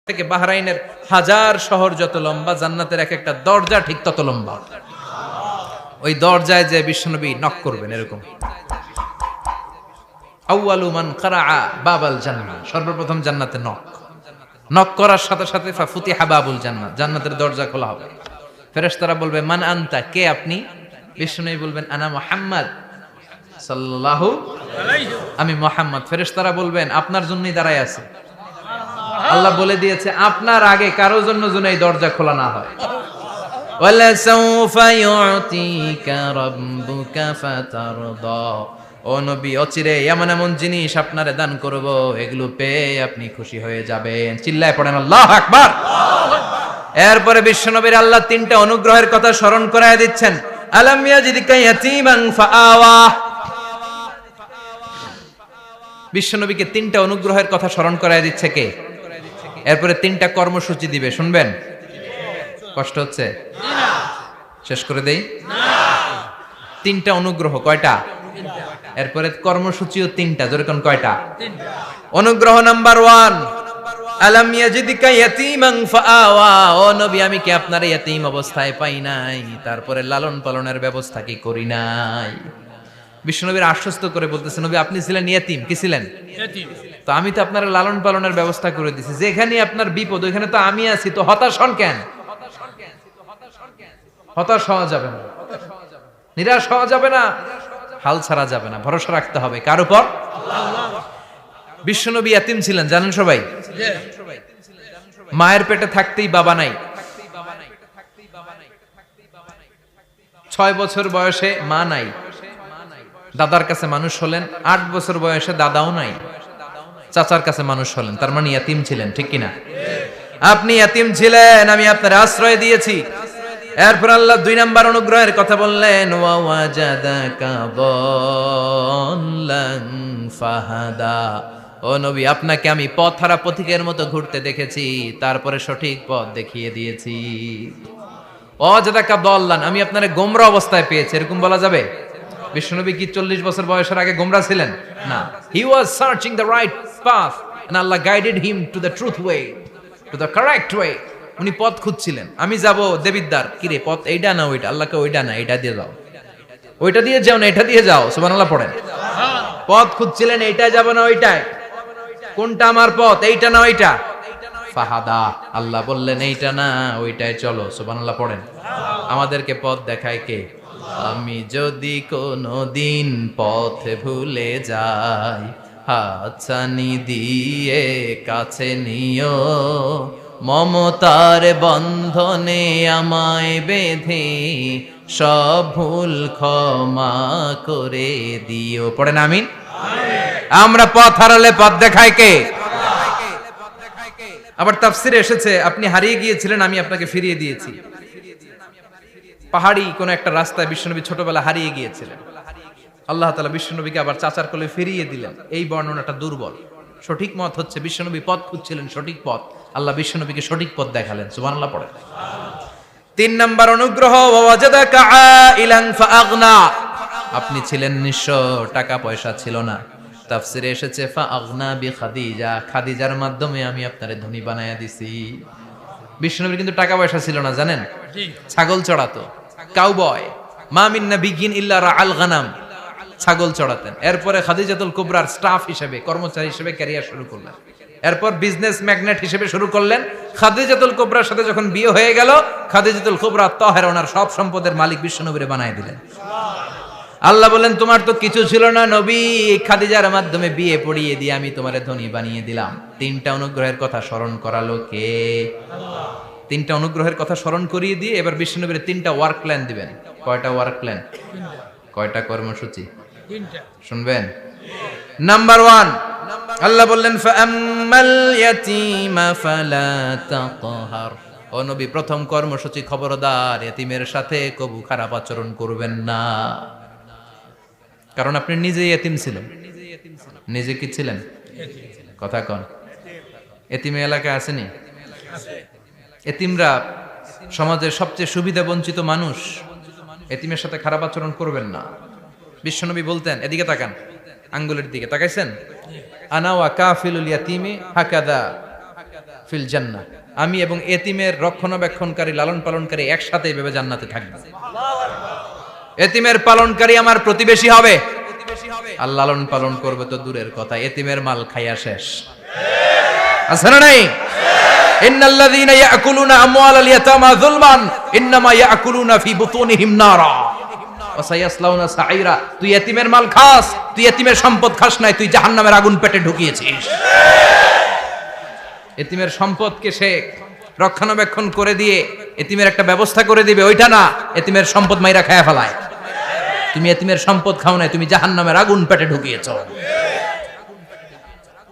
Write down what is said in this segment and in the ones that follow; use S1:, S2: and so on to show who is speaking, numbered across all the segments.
S1: থেকে বাহরাইনের হাজার শহর যত লম্বা, জান্নাতের এক একটা দরজা ঠিক তত লম্বা। ওই দরজায় যে বিশ্বনবী নক করবেন, এরকম আউয়ালু মান কারাআ বাবাল জান্নাহ, সর্বপ্রথম জান্নাতে নক করার সাথে সাথে ফাফুতিহা বাবুল জান্নাহ, জান্নাতের দরজা খোলা হবে। ফেরেশতারা বলবে মান আনতা, কে আপনি? বিশ্বনবী বলবেন আনা মুহাম্মদ সাল্লাল্লাহু আলাইহি, আমি মুহাম্মদ। ফেরেশতারা বলবেন আপনার জন্যই দাঁড়ায় আছে। আল্লাহ বলে দিয়েছে আপনার আগে কারো জন্য যেন এই দরজা খোলা না হয়। ওয়ালা সাউফা ইউতিকা রাব্বুকা ফাতারদা, ও নবী অচিরে এমন এমন জিনিস আপনারে দান করব, এগুলো পেয়ে আপনি খুশি হয়ে যাবেন। চিল্লায় পড়েন আল্লাহু আকবার। এরপরে বিশ্বনবীর আল্লাহ তিনটা অনুগ্রহের কথা স্মরণ করায় দিচ্ছেন। আলাম ইয়াজিদকা ইয়াতীমান ফাআওয়া, বিশ্বনবীকে তিনটা অনুগ্রহের কথা স্মরণ করায় দিচ্ছে কে? এরপরে তিনটা কর্মসূচি দিবে, শুনবেন? কষ্ট হচ্ছে? শেষ করে দেই। তিনটা অনুগ্রহ, কয়টা? এরপরে কর্মসূচিও তিনটা, যেরকম কয়টা? অনুগ্রহ নাম্বার 1, আলাম ইয়াজিদকা ইয়াতীমান ফাআওয়া, ও নবী আমি কি আপনার ইয়াতীম অবস্থায় পাই নাই, তারপরে লালন পালনের ব্যবস্থা কি করি নাই? বিশ্বনবীর আশ্বস্ত করে বলতেছে নবী আপনি ছিলেন ইয়াতীম, কি ছিলেন? ইয়াতীম। তো আমি তো আপনার লালন পালনের ব্যবস্থা করে দিয়েছি, যেখানে আপনার বিপদ ওইখানে তো আমি আছি, তো হতাশ হন কেন? হতাশ হওয়া যাবে না, নিরাশ হওয়া যাবে না, হাল ছাড়া যাবে না, ভরসা রাখতে হবে কার উপর? আল্লাহ। বিশ্বনবী ইয়াতীম ছিলেন, জানেন সবাই? মায়ের পেটে থাকতেই বাবা নাই, 6 বছর বয়সে মা নাই, দাদার কাছে মানুষ হলেন, 8 বছর বয়সে দাদাও নাই, চাচার কাছে মানুষ হলেন, তার মানে ইয়াতীম ছিলেন, ঠিক কিনা? আপনি ইয়াতীম ছিলেন, আমি আপনার আশ্রয় দিয়েছি। এরপর আল্লাহ 2 নাম্বার অনুগ্রহের কথা বললেন, ওয়া ওয়াজাদাকা দাল্লান ফাহাদা, ও নবী আপনাকে আমি পথহারা পথিকের মতো ঘুরতে দেখেছি, তারপরে সঠিক পথ দেখিয়ে দিয়েছি। ওয়াজাদাকা দাল্লান, আমি আপনারে গোমরা অবস্থায় পেয়েছি, এরকম বলা যাবে? বিশ্বনবী কি 40 বছর বয়সের আগে গোমরা ছিলেন? না, he was searching the right path and Allah guided him to the truth way, to the correct way. উনি পথ খুঁজছিলেন, আমি যাব দেবিদ্দার, কি রে পথ এইটা না ওইটা? আল্লাহকে ওইটা না এইটা দিয়ে যাও, ওইটা দিয়ে যাও না এটা দিয়ে যাও, সুবহানাল্লাহ পড়েন। পথ খুঁজছিলেন, এইটা যাব না ওইটায়, কোনটা আমার পথ, এইটা না ওইটা? ফাহাদা, আল্লাহ বললেন এইটা না ওইটায় চলো, সুবহানাল্লাহ পড়েন। আমাদেরকে পথ দেখায় কে? আমি যদি কোনো দিন পথ ভুলে যাই, হাতছানি দিয়ে কাছে নিও, মমতার বন্ধনে আমায় বেঁধে সব ভুল ক্ষমা করে দিও। পড়েন আমিন। আমরা পথ হারালে পথ দেখায় কে? আবার তাফসিরে এসেছে আপনি হারিয়ে গিয়েছিলেন, আমি আপনাকে ফিরিয়ে দিয়েছি। পাহাড়ি কোন একটা রাস্তায় বিশ্বনবী ছোটবেলা হারিয়ে গিয়েছিলেন, আল্লাহ তাআলা বিশ্বনবীকে আবার চাচার কোলে ফিরিয়ে দিলেন। এই বর্ণনাটা দুর্বল, সঠিক মত হচ্ছে বিশ্বনবী পথ খুঁজছিলেন, সঠিক পথ, আল্লাহ বিশ্বনবীকে সঠিক পথ দেখালেন, সুবহানাল্লাহ পড়ে। 3 নাম্বার অনুগ্রহ, ওয়াজাদাকা আইলান ফাআগনা, আপনি ছিলেন নিঃস্ব, টাকা পয়সা ছিল না। তাফসিরে এসেছে ফাআগনা বিখাদিজা, খাদিজার মাধ্যমে আমি আপনারে ধনী বানায়া দিছি। বিশ্বনবীর কিন্তু টাকা পয়সা ছিল না, জানেন? ছাগল চড়াতো, কাউবয়, মা মিন নাবিয়্যিন ইল্লা রাআল গানাম, ছাগল চড়াতেন। এরপরে খাদিজাতুল কুবরার স্টাফ হিসেবে, কর্মচারী হিসেবে ক্যারিয়ার শুরু করলেন। এরপর বিজনেস ম্যাগনেট হিসেবে শুরু করলেন। খাদিজাতুল কুবরার সাথে যখন বিয়ে হয়ে গেল, খাদিজাতুল কুবরা তাহেরা, ওনার সব সম্পদের মালিক বিশ্বনবীরে বানায় দিলেন। আল্লাহ বলেন তোমার তো কিছু ছিল না নবী, খাদিজার মাধ্যমে বিয়ে পড়িয়ে দিয়ে আমি তোমারে ধনী বানিয়ে দিলাম। 3টা অনুগ্রহের কথা স্মরণ করালো কে? আল্লাহ। 3টা অনুগ্রহের কথা স্মরণ করিয়ে দিয়ে এবার বিশ্বনবীর 3টা ওয়ার্ক প্ল্যান দিবেন। কয়টা ওয়ার্ক প্ল্যান? কয়টা কর্মসূচি? 3টা। শুনবেন? নাম্বার 1, আল্লাহ বললেন ফাআম্মাল ইয়াতীমা ফালা তাকহার, ও নবী প্রথম কর্মসূচি খবরদার, এতিমের সাথে কবু খারাপ আচরণ করবেন না, কারণ আপনি নিজেই এতিম ছিলেন। নিজে কি ছিলেন? কথা কন। এতিমে এলাকায় আসেনি? এতিমরা সমাজের সবচেয়ে সুবিধা বঞ্চিত মানুষ, এতিমের সাথে খারাপ আচরণ করবেন না। বিশ্বনবী বলতেন, এদিকে তাকান, আঙ্গুলের দিকে তাকাইছেন, আনা ওয়া কাফিলুল ইয়াতীমি হাকাদা, ফিল জান্নাহ, আমি এবং এতিমের রক্ষণাবেক্ষণকারী লালন পালনকারী একসাথে এভাবে জান্নাতে থাকবো। এতিমের পালনকারী আমার প্রতিবেশী হবে, আর লালন পালন করবে তো দূরের কথা, এতিমের মাল খাইয়া শেষ। আছে না নাই? ইন্নাল্লাযীনা ইয়াকুলুনা আমওয়ালাল ইয়াতামা যুলমান ইন্নামা ইয়াকুলুনা ফি বুতুনিহিম নারা ওয়া সায়াসলাউনা সাঈরা। তুই এতিমের মাল খাস, তুই এতিমের সম্পদ খাস নাই, তুই জাহান্নামের আগুন পেটে ঢুকিয়েছিস। এতিমের সম্পদকে সে রক্ষণাবেক্ষণ করে দিয়ে এতিমের একটা ব্যবস্থা করে দিবে, ওইটা না, এতিমের সম্পদ মাইরা খায়া ফেলায়। তুমি এতিমের সম্পদ খাও নাই, তুমি জাহান্নামের আগুন পেটে ঢুকিয়েছো।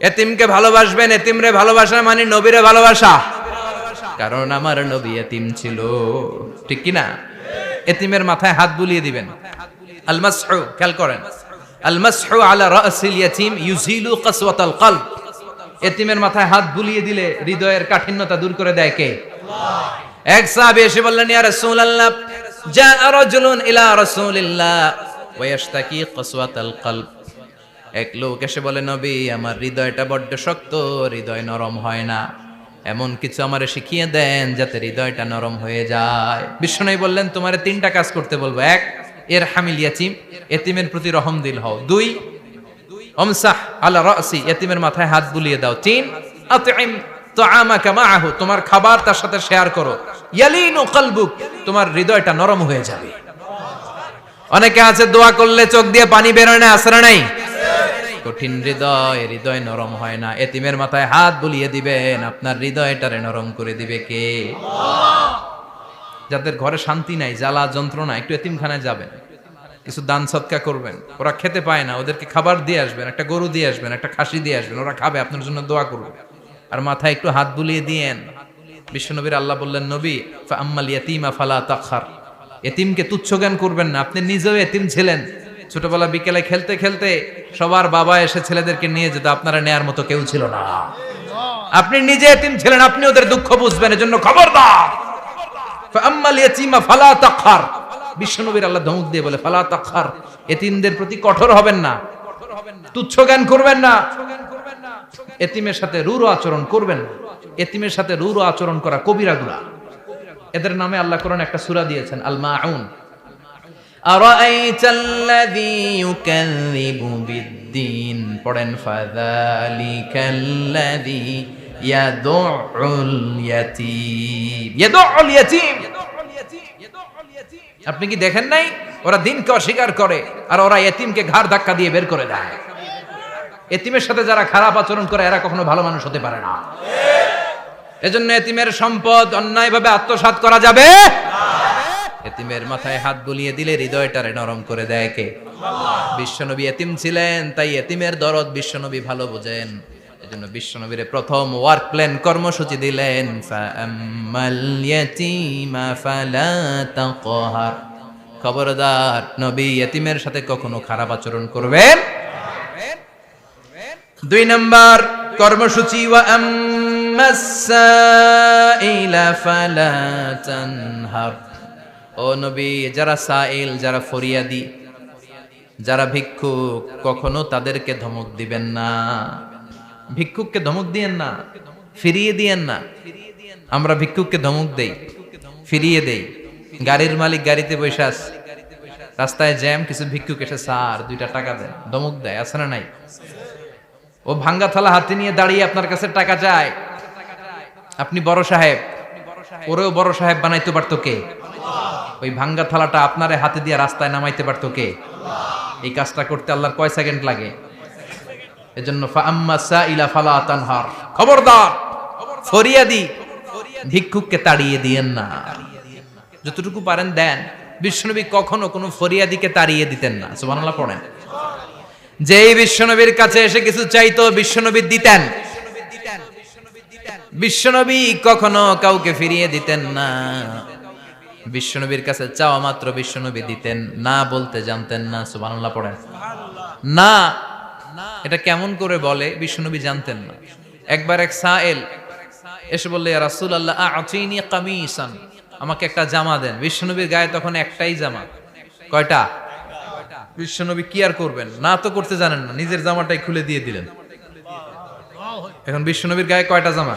S1: এতিমকে ভালোবাসবেন, এতিমরে ভালোবাসা মানে নবীরে ভালোবাসা, কারণ আমার নবী এতিম ছিল, ঠিক কি না? এতিমের মাথায় হাত বুলিয়ে দিবেন। আল মাসহু, খেয়াল করেন, আল মাসহু আলা রাসিল ইয়াতিম ইউজিলু কাসওয়াতাল কলব। এতিমের মাথায় হাত বুলিয়ে দিলে হৃদয়ের কাঠিন্যতা দূর করে দেয় কে? আল্লাহ। এক সাহাবী এসে বললেন, ইয়া রাসূলুল্লাহ, জাআ রাজুলুন ইলা রাসূলিল্লাহ ওয়া ইয়াশতাকি কাসওয়াতাল কলব। এক লোক এসে বলে, নবী, আমার হৃদয়টা বড্ড শক্ত, হৃদয় নরম হয় না, এমন কিছু আমারে শিখিয়ে দেন যাতে হৃদয়টা নরম হয়ে যায়। বিশ্বনবী বললেন, তোমারে তিনটা কাজ করতে বলবো। এক, ইরহামিল ইয়াতীম, এতিমের প্রতি রহম দিল হও। দুই, আমসাহ আলা রাসি, এতিমের মাথায় হাত বুলিয়ে দাও। তিন, আতইম তুআমাকা মাআহু, তোমার খাবার তার সাথে শেয়ার করো। ইয়ালিনু কলবুক, তোমার হৃদয়টা নরম হয়ে যাবে। অনেকে আছে দোয়া করলে চোখ দিয়ে পানি বের হয় না, আছে না নাই? কঠিন হৃদয়, হৃদয় নরম হয় না। এতিমের মাথায় হাত বুলিয়ে দিবেন, আপনার হৃদয়টারে নরম করে দিবে কে? আল্লাহ। যাদের ঘরে শান্তি নাই, জ্বালা যন্ত্রণা, একটু এতিমখানায় যাবেন, কিছু দান সদকা করবেন। ওরা খেতে পায় না, ওদেরকে খাবার দিয়ে আসবেন, একটা গরু দিয়ে আসবেন, একটা খাসি দিয়ে আসবেন, ওরা খাবে, আপনার জন্য দোয়া করবে। আর মাথায় একটু হাত বুলিয়ে দিয়েন। বিশ্বনবীর আল্লাহ বললেন, নবী, ফাআম্মাল ইয়াতীমা ফালা তাখহার, এতিমকে তুচ্ছ জ্ঞান করবেন না। আপনি নিজেও এতিম ছিলেন, ছোটবেলা বিকেলে খেলতে খেলতে সবার বাবা এসে ছেলেদেরকে নিয়ে যেত, আপনারা নেয়ার মতো কেউ ছিল না। আপনি নিজে এতিম ছিলেন, আপনি ওদের দুঃখ বুঝবেন, এজন্য খবরদার। ফাআম্মাল ইয়াতীমা ফালা তাখহার, বিশ্বনবীর আল্লাহ ধমক দিয়ে বলে, ফালা তাখহার, এতিমদের প্রতি কঠোর হবেন না, তুচ্ছ জ্ঞান করবেন না, এতিমের সাথে রূঢ় আচরণ করবেন না। এতিমের সাথে রূঢ় আচরণ করা কবিরা গুনাহ। এদের নামে আল্লাহ কোরআনে একটা সূরা দিয়েছেন, আল মাউন। আরাআইতাল্লাযী ইউকাযযিবু বিদ্দীন, পড়েন, ফাযালিকাল্লাযী ইয়াদুউল ইয়াতীম। ইয়াদুউল ইয়াতীম, আপনি কি দেখেন নাই? ওরা দিনকে অস্বীকার করে আর ওরা এতিমকে ঘাড় ধাক্কা দিয়ে বের করে দেয়। এতিমের সাথে যারা খারাপ আচরণ করে এরা কখনো ভালো মানুষ হতে পারে না। এজন্য এতিমের সম্পদ অন্যায়ভাবে আত্মসাৎ করা যাবে না। এতিমের মাথায় হাত বুলিয়ে দিলে হৃদয়টারে নরম করে দেয় কে? আল্লাহ। বিশ্বনবী এতিম ছিলেন, তাই এতিমের দরদ বিশ্বনবী ভালো বোঝেন। এজন্য বিশ্বনবীর প্রথম ওয়ার্ক প্ল্যান, কর্মসূচি দিলেন, ফাআম্মাল ইয়াতীমা ফালা তাকহার। খবরদার, নবী এতিমের সাথে কখনো খারাপ আচরণ করবেন। দুই নাম্বার কর্মসূচি, ওয়া আম্মাস সাইলা ফালা তানহার। ও নবী, যারা সাইল, যারা ফরিয়াদি, যারা ভিক্ষুক, কখনো তাদেরকে ধমক দিবেন না। ভিক্ষুককে ধমক দিয়েন না, ফিরিয়ে দিয়েন না। আমরা ভিক্ষুককে ধমক দেই, ফিরিয়ে দেই। গাড়ির মালিক গাড়িতে বসে আছে, রাস্তায় জ্যাম, কিছু ভিক্ষুক এসে স্যার 2টা টাকা দেন, ধমক দেয়, আছে না নাই? ও ভাঙ্গা থালা হাতে নিয়ে দাঁড়িয়ে আপনার কাছে টাকা চায়। আপনি বড় সাহেব, ওরেও বড় সাহেব বানাইতে পারতো কে? ওই ভাঙ্গা থালাটা আপনারে হাতে দিয়ে রাস্তায় নামাইতে পারতো কে? এই কাজটা করতে আল্লাহর কয় সেকেন্ড লাগে? এজন্য ফাআম্মা সাইলা ফালা তানহার, খবরদার, ফরিয়াদি ভিক্ষুককে তাড়িয়ে দিয়েন না। যতটুকু পারেন দেন। বিশ্বনবী কখনো কোনো ফরিয়াদিকে তাড়িয়ে দিতেন না। সুবহানাল্লাহ পড়েন। যেই বিশ্বনবীর কাছে এসে কিছু চাইতো, বিশ্বনবী দিতেন। বিশ্বনবী কখনো কাউকে ফিরিয়ে দিতেন না। বিশ্বনবীর কাছে চাওয়া মাত্র বিশ্বনবী দিতেন, না বলতে জানতেন না। সুবহানাল্লাহ পড়েন। না, এটা কেমন করে বলে বিশ্বনবী জানতেন না। একবার এক সাইল এসে বললে, ইয়া রাসূলুল্লাহ আ'তিনি কামিসান, আমাকে একটা জামা দেন। বিশ্বনবীর গায়ে তখন একটাই জামা। কয়টা? বিশ্বনবী কি আর করবেন, না তো করতে জানেন না, নিজের জামাটাই খুলে দিয়ে দিলেন। এখন বিশ্বনবীর গায়ে কয়টা জামা?